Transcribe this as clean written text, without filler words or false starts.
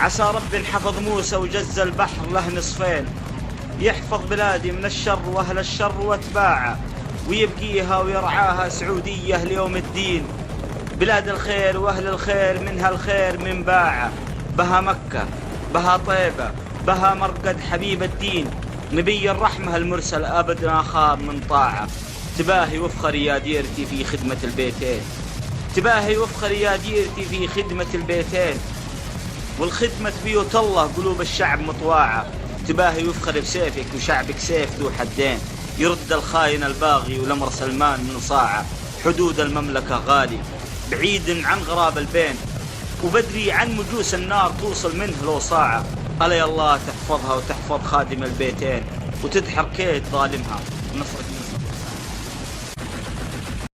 عسى رب حفظ موسى وجز البحر له نصفين، يحفظ بلادي من الشر وأهل الشر واتباعه، ويبقيها ويرعاها سعودية ليوم الدين. بلاد الخير وأهل الخير منها الخير من باعه، بها مكة بها طيبة بها مرقد حبيب الدين، نبي الرحمة المرسل أبد ما خاب من طاعة. تباهي وافخري يا ديرتي في خدمة البيتين، تباهي وافخري يا ديرتي في خدمة البيتين، والخدمة بيوت الله قلوب الشعب مطواعة. تباهي وافخري بسيفك وشعبك سيف ذو حدين، يرد الخاين الباغي ولمر سلمان من صاعة. حدود المملكة غالي بعيد عن غراب البين، وبدري عن مجوس النار توصل منه لو صاعة. ألا يا الله تحفظها وتحفظ خادم البيتين، وتدحر كيد ظالمها ونصرك.